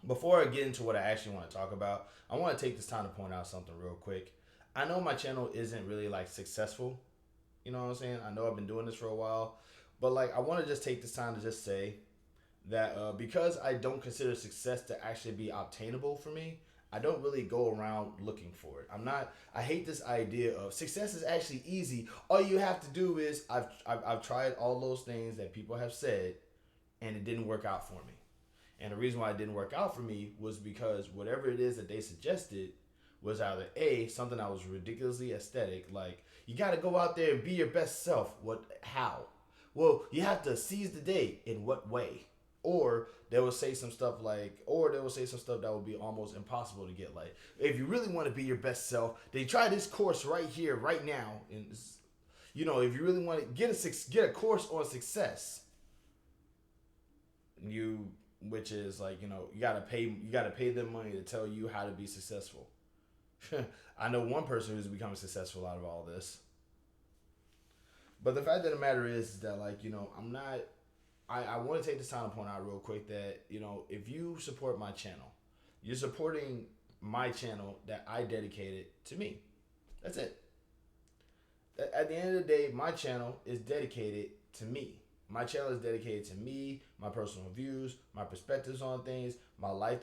Before I get into what I actually want to talk about, I want to take this time to point out something real quick. I know my channel isn't really like successful. You know what I'm saying? I know I've been doing this for a while, but like I want to just take this time to just say that because I don't consider success to actually be obtainable for me, I don't really go around looking for it. I'm not. I hate this idea of success is actually easy. All you have to do is I've tried all those things that people have said, and it didn't work out for me. And the reason why it didn't work out for me was because whatever it is that they suggested was either A, something that was ridiculously aesthetic, like you got to go out there and be your best self. What? How? Well, you have to seize the day. In what way? Or they will say some stuff like, or they will say some stuff that will be almost impossible to get. Like, if you really want to be your best self, then try this course right here, right now. And if you really want to get a course on success, you which is like you gotta pay them money to tell you how to be successful. I know one person who's becoming successful out of all this. But the fact of the matter is that like I'm not. I want to take this time to point out real quick that if you support my channel, you're supporting my channel that I dedicated to me. That's it. At the end of the day, my channel is dedicated to me. My channel is dedicated to me, my personal views, my perspectives on things, my life.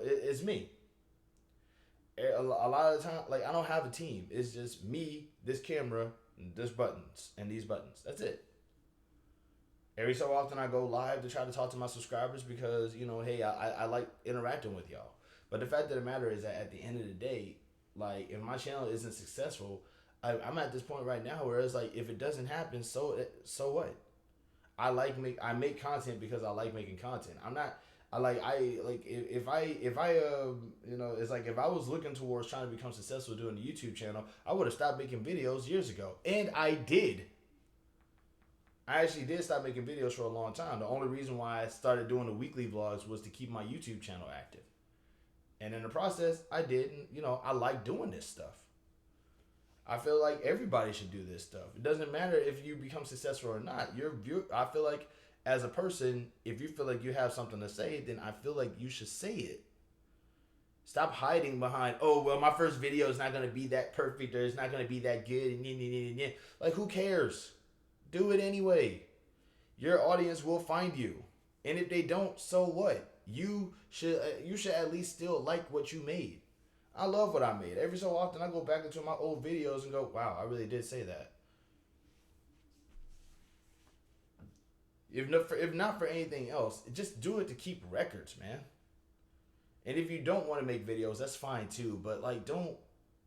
It's me. A lot of the time, like I don't have a team. It's just me, this camera, this buttons, and these buttons. That's it. Every so often, I go live to try to talk to my subscribers because hey, I like interacting with y'all. But the fact of the matter is that at the end of the day, like if my channel isn't successful, I'm at this point right now where it's like if it doesn't happen, so what? I make content because I like making content. I'm not I like if I it's like if I was looking towards trying to become successful doing the YouTube channel, I would have stopped making videos years ago. And I did. I actually did stop making videos for a long time. The only reason why I started doing the weekly vlogs was to keep my YouTube channel active. And in the process, I did, and I like doing this stuff. I feel like everybody should do this stuff. It doesn't matter if you become successful or not. I feel like as a person, if you feel like you have something to say, then I feel like you should say it. Stop hiding behind, oh well, my first video is not gonna be that perfect or it's not gonna be that good. And like, who cares? Do it anyway. Your audience will find you, and if they don't, so what? You should at least still like what you made. I love what I made. Every so often, I go back into my old videos and go, "Wow, I really did say that." If not for anything else, just do it to keep records, man. And if you don't want to make videos, that's fine too. But like, don't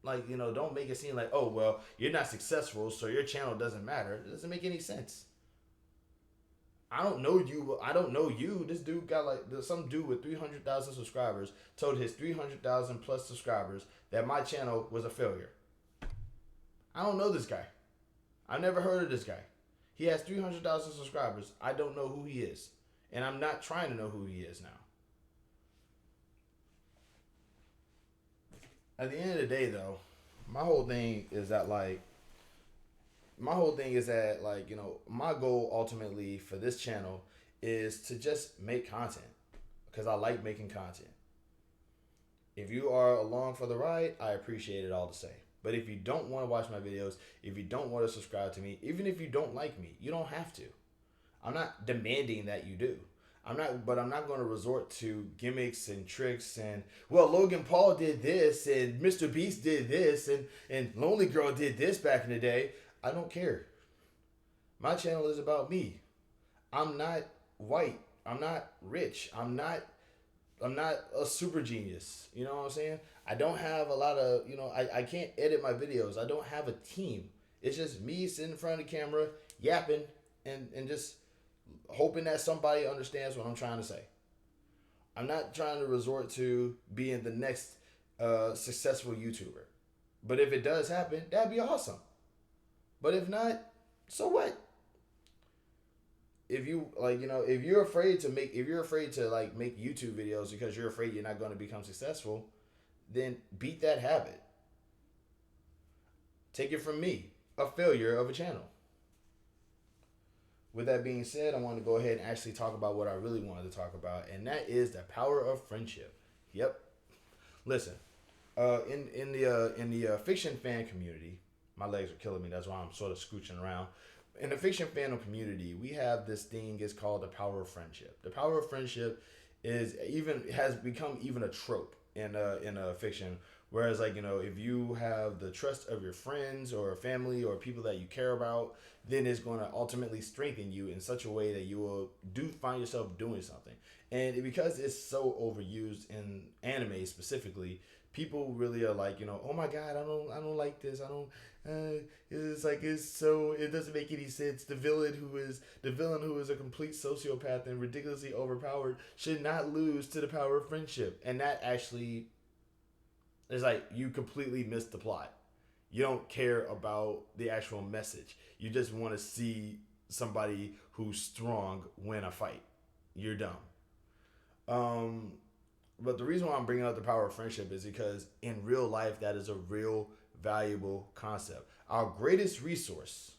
make it seem like, oh well, you're not successful, so your channel doesn't matter. It doesn't make any sense. I don't know you. I don't know you. This dude got like some dude with 300,000 subscribers told his 300,000 plus subscribers that my channel was a failure. I don't know this guy. I've never heard of this guy. He has 300,000 subscribers. I don't know who he is. And I'm not trying to know who he is now. At the end of the day, though, my whole thing is that, like, my goal ultimately for this channel is to just make content because I like making content. If you are along for the ride, I appreciate it all the same. But if you don't want to watch my videos, if you don't want to subscribe to me, even if you don't like me, you don't have to. I'm not demanding that you do. I'm not going to resort to gimmicks and tricks and well, Logan Paul did this and Mr. Beast did this and Lonely Girl did this back in the day. I don't care. My channel is about me. I'm not white. I'm not rich. I'm not a super genius. You know what I'm saying? I don't have a lot of, I can't edit my videos. I don't have a team. It's just me sitting in front of the camera, yapping, and just hoping that somebody understands what I'm trying to say. I'm not trying to resort to being the next successful YouTuber. But if it does happen, that'd be awesome. But if not, so what? If you're afraid to like make YouTube videos because you're afraid you're not going to become successful, then beat that habit. Take it from me, a failure of a channel. With that being said, I want to go ahead and actually talk about what I really wanted to talk about, and that is the power of friendship. Yep. Listen, in the fiction fan community, my legs are killing me. That's why I'm sort of scooching around. In the fiction fandom community, we have this thing. It's called the power of friendship. The power of friendship is even has become even a trope in a fiction. Whereas, like, if you have the trust of your friends or family or people that you care about, then it's going to ultimately strengthen you in such a way that you will do find yourself doing something. And because it's so overused in anime specifically, people really are like, oh my god, I don't like this. I don't. It's like it's so it doesn't make any sense. The villain who is a complete sociopath and ridiculously overpowered should not lose to the power of friendship. And that actually is like you completely missed the plot. You don't care about the actual message. You just want to see somebody who's strong win a fight. You're dumb. Um, but the reason why I'm bringing up the power of friendship is because in real life, that is a real valuable concept. Our greatest resource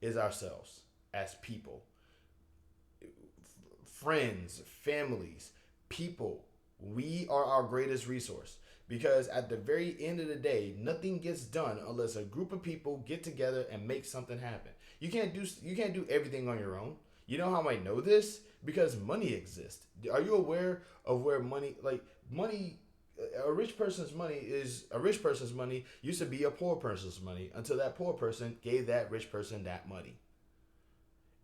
is ourselves as people, friends, families, people. We are our greatest resource because at the very end of the day, nothing gets done unless a group of people get together and make something happen. You can't do everything on your own. You know how I know this? Because money exists. Are you aware of where money a rich person's money used to be a poor person's money until that poor person gave that rich person that money.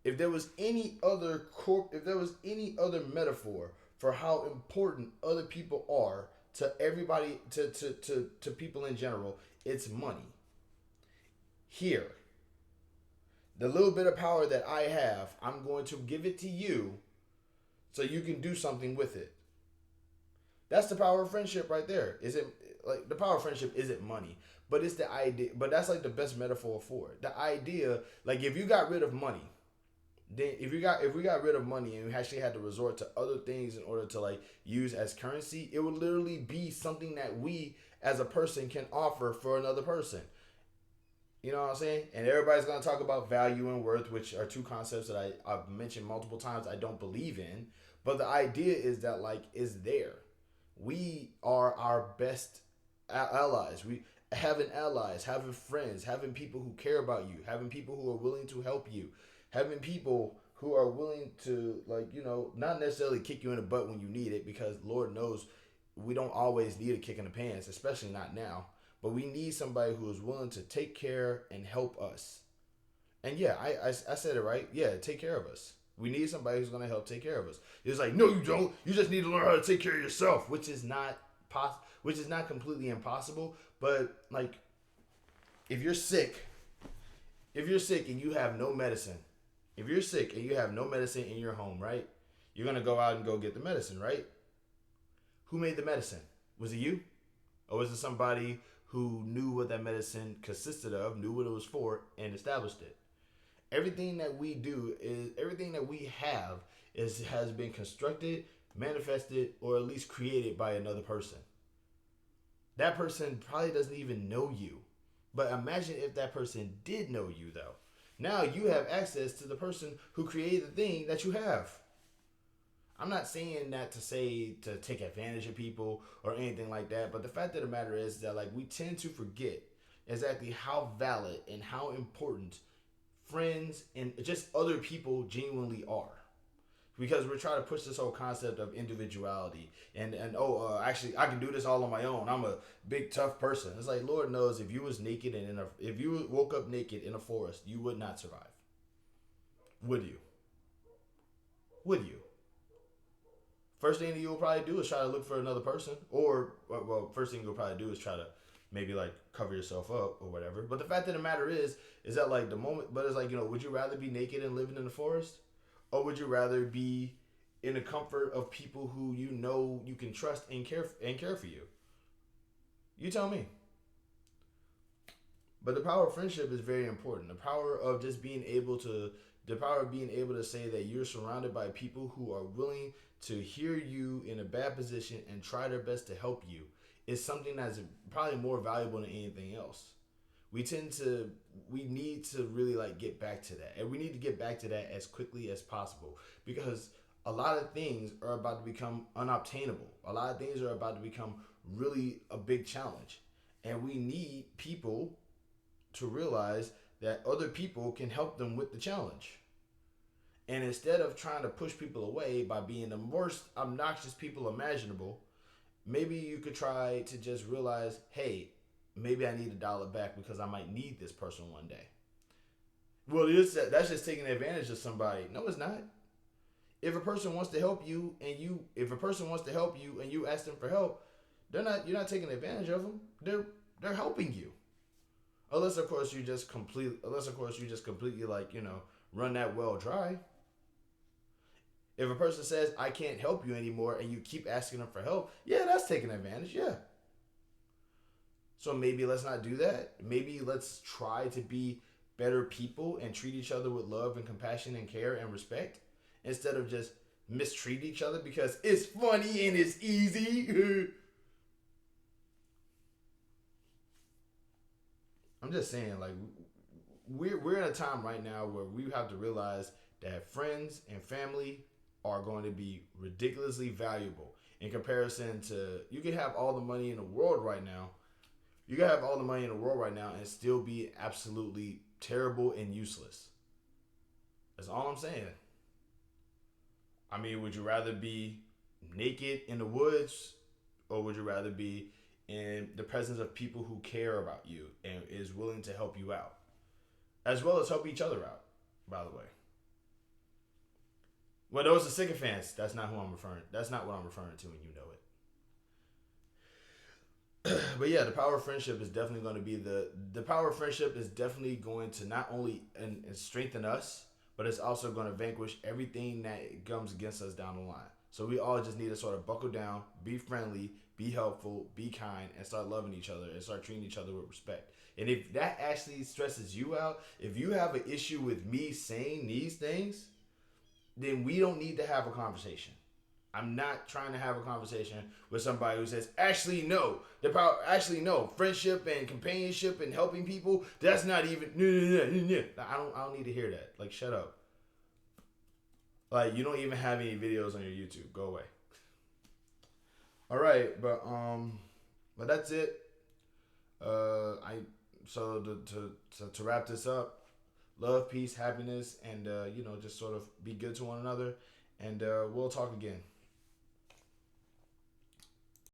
If there was any other metaphor for how important other people are to everybody to people in general, it's money. Here, the little bit of power that I have, I'm going to give it to you so you can do something with it. That's the power of friendship right there. Is it like the power of friendship isn't money, but it's the idea, but that's like the best metaphor for it. The idea, like if you got rid of money, then if we got rid of money and we actually had to resort to other things in order to like use as currency, it would literally be something that we as a person can offer for another person. You know what I'm saying? And everybody's gonna talk about value and worth, which are two concepts that I've mentioned multiple times I don't believe in. But the idea is that like is there. We are our best allies. We having allies, having friends, having people who care about you, having people who are willing to help you, having people who are willing to like not necessarily kick you in the butt when you need it, because Lord knows we don't always need a kick in the pants, especially not now. But we need somebody who is willing to take care and help us. And yeah, I said it right. Yeah, take care of us. We need somebody who's going to help take care of us. It's like, no, you don't. You just need to learn how to take care of yourself, which is not completely impossible. But like, if you're sick, if you're sick and you have no medicine, if you're sick and you have no medicine in your home, right? You're gonna go out and go get the medicine, right? Who made the medicine? Was it you? Or was it somebody who knew what that medicine consisted of, knew what it was for, and established it? Everything that we have has been constructed, manifested, or at least created by another person. That person probably doesn't even know you. But imagine if that person did know you though. Now you have access to the person who created the thing that you have. I'm not saying that to say to take advantage of people or anything like that, but the fact of the matter is that like we tend to forget exactly how valid and how important friends and just other people genuinely are. Because we're trying to push this whole concept of individuality actually I can do this all on my own. I'm a big tough person. It's like Lord knows if you was naked and if you woke up naked in a forest, you would not survive. Would you? Would you? First thing that you'll probably do is try to look for another person, or well, first thing you'll probably do is try to maybe like cover yourself up or whatever. But the fact of the matter is that like the moment, but it's like would you rather be naked and living in the forest, or would you rather be in the comfort of people who you can trust and care for you? You tell me. But the power of friendship is very important. The power of being able to say that you're surrounded by people who are willing to hear you in a bad position and try their best to help you is something that's probably more valuable than anything else. We tend to we need to really like get back to that, and we need to get back to that as quickly as possible, because a lot of things are about to become unobtainable. A lot of things are about to become really a big challenge, and we need people to realize that other people can help them with the challenge. And instead of trying to push people away by being the worst obnoxious people imaginable, maybe you could try to just realize, hey, maybe I need to dial it back because I might need this person one day. Well, that's just taking advantage of somebody. No, it's not. If a person wants to help you and you ask them for help, you're not taking advantage of them. They're helping you. Unless of course you just completely like, run that well dry. If a person says I can't help you anymore and you keep asking them for help, yeah, that's taking advantage. Yeah. So maybe let's not do that. Maybe let's try to be better people and treat each other with love and compassion and care and respect, instead of just mistreat each other because it's funny and it's easy. I'm just saying, like, we're in a time right now where we have to realize that friends and family are going to be ridiculously valuable in comparison to, you can have all the money in the world right now. You can have all the money in the world right now and still be absolutely terrible and useless. That's all I'm saying. I mean, would you rather be naked in the woods, or would you rather be in the presence of people who care about you and is willing to help you out, as well as help each other out, by the way? Well, those are sycophants. That's not who I'm referring. That's not what I'm referring to, and you know it. But yeah, the power of friendship is definitely going to be the power of friendship is definitely going to not only and strengthen us, but it's also going to vanquish everything that comes against us down the line. So we all just need to sort of buckle down, be friendly, be helpful, be kind, and start loving each other and start treating each other with respect. And if that actually stresses you out, if you have an issue with me saying these things, then we don't need to have a conversation. I'm not trying to have a conversation with somebody who says, actually, no. No. Friendship and companionship and helping people, that's not even, no. I don't need to hear that. Like, shut up. Like, you don't even have any videos on your YouTube. Go away. All right, but that's it. I so to wrap this up, love, peace, happiness, and just sort of be good to one another, and we'll talk again.